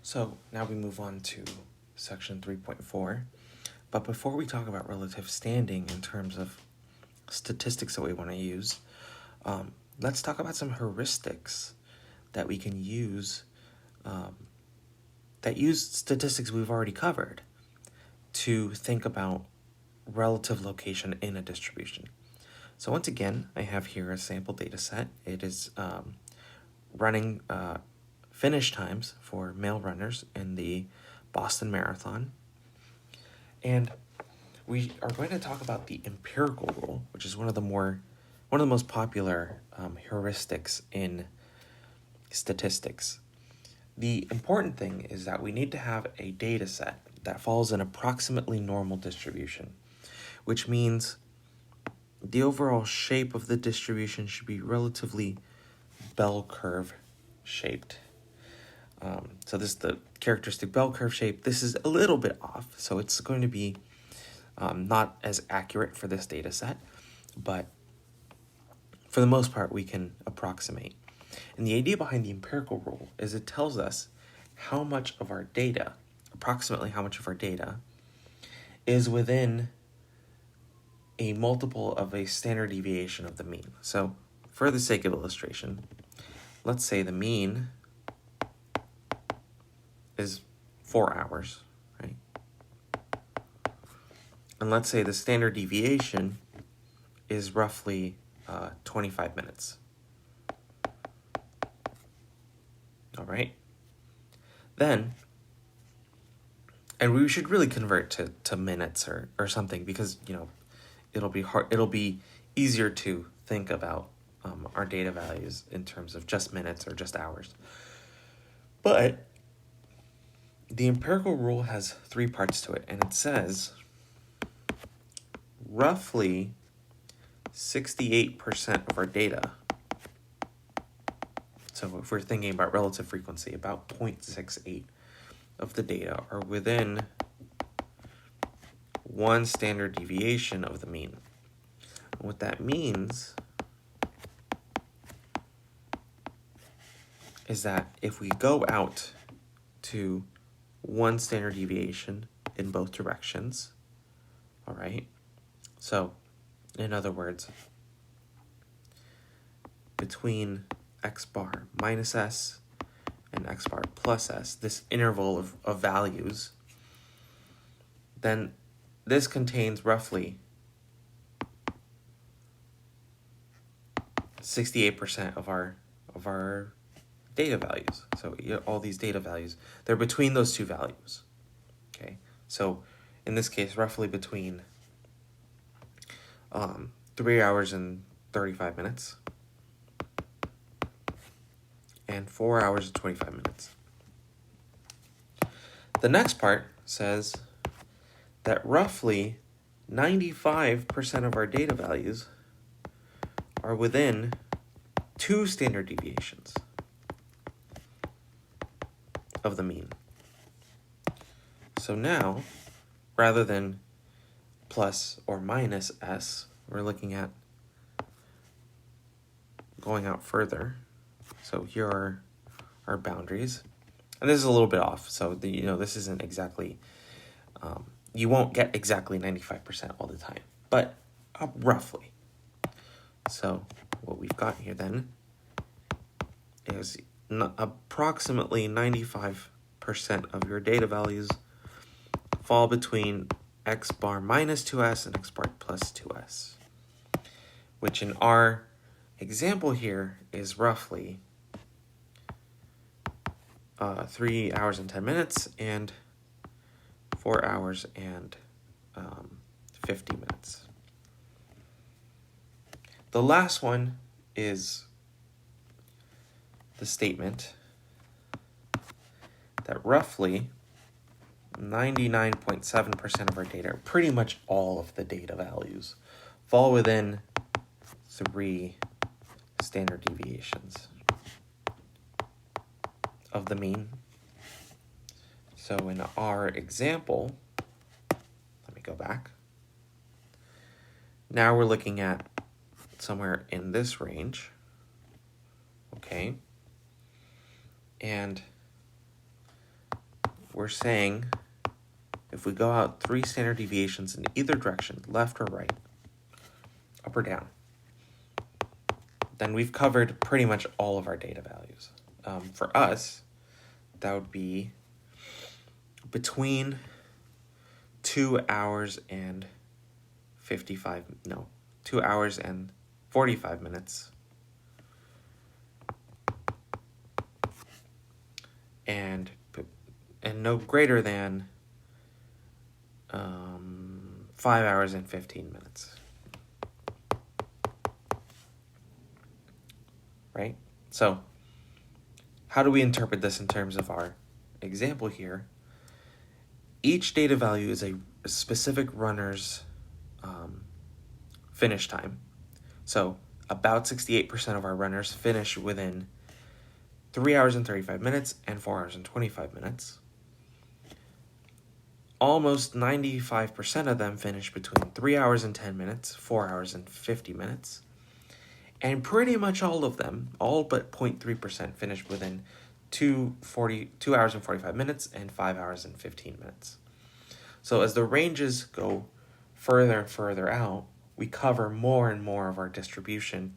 So now we move on to section 3.4. But before we talk about relative standing in terms of statistics that we want to use, let's talk about some heuristics that we can use that use statistics we've already covered to think about relative location in a distribution. So once again, I have here a sample data set. It is running finish times for male runners in the Boston Marathon. And we are going to talk about the empirical rule, which is one of the most popular heuristics in statistics. The important thing is that we need to have a data set that follows an approximately normal distribution, which means the overall shape of the distribution should be relatively bell curve shaped. So this is the characteristic bell curve shape. This is a little bit off, so it's going to be not as accurate for this data set, but for the most part, we can approximate. And the idea behind the empirical rule is it tells us how much of our data, approximately how much of our data, is within a multiple of a standard deviation of the mean. So for the sake of illustration, let's say the mean is 4 hours, right? And let's say the standard deviation is roughly 25 minutes. All right. Then, and we should really convert to minutes or something, because it'll be easier to think about our data values in terms of just minutes or just hours. But the empirical rule has 3 parts to it, and it says roughly 68% of our data. So if we're thinking about relative frequency, about 0.68 of the data are within 1 standard deviation of the mean. And what that means is that if we go out to 1 standard deviation in both directions, all right? So, in other words, between x bar minus s and x bar plus s, this interval of values, then this contains roughly 68% of our data values. So all these data values, they're between those 2 values. Okay, so in this case, roughly between 3 hours and 35 minutes and 4 hours and 25 minutes. The next part says that roughly 95% of our data values are within 2 standard deviations of the mean. So now, rather than plus or minus s, we're looking at going out further. So here are our boundaries, and this is a little bit off. So this isn't exactly, you won't get exactly 95% all the time, but roughly. So what we've got here then is approximately 95% of your data values fall between x bar minus 2s and x bar plus 2s, which in our example here is roughly 3 hours and 10 minutes and 4 hours and 50 minutes. The last one is the statement that roughly 99.7% of our data, pretty much all of the data values, fall within 3 standard deviations of the mean. So in our example, let me go back. Now we're looking at somewhere in this range, okay? And we're saying if we go out 3 standard deviations in either direction, left or right, up or down, then we've covered pretty much all of our data values. For us, that would be between 2 hours and 2 hours and 45 minutes and no greater than 5 hours and 15 minutes. Right? So, how do we interpret this in terms of our example here? Each data value is a specific runner's finish time. So, about 68% of our runners finish within 3 hours and 35 minutes and 4 hours and 25 minutes. Almost 95% of them finish between 3 hours and 10 minutes, 4 hours and 50 minutes. And pretty much all of them, all but 0.3%, finish within 2 hours and 45 minutes and 5 hours and 15 minutes. So as the ranges go further and further out, we cover more and more of our distribution.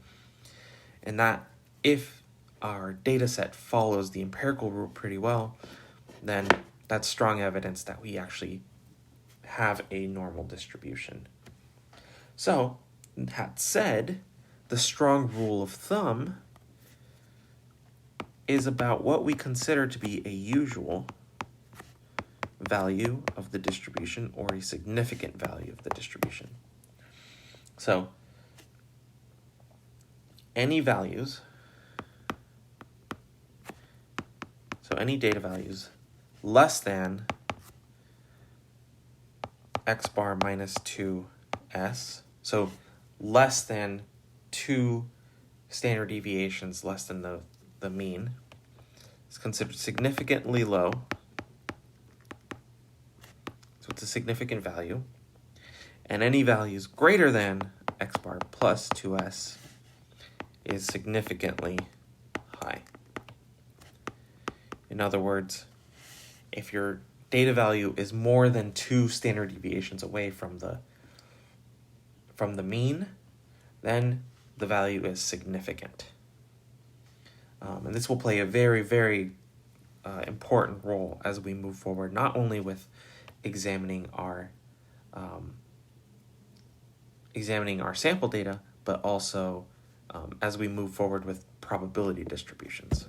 And that, if our data set follows the empirical rule pretty well, then that's strong evidence that we actually have a normal distribution. So, that said, the strong rule of thumb is about what we consider to be a usual value of the distribution or a significant value of the distribution. So, any data values less than x bar minus 2s, so less than 2 standard deviations less than the mean, is considered significantly low. So it's a significant value. And any values greater than x bar plus 2s is significantly high. In other words, if your data value is more than 2 standard deviations away from the mean, then the value is significant. And this will play a very, very important role as we move forward, not only with examining our sample data, but also as we move forward with probability distributions.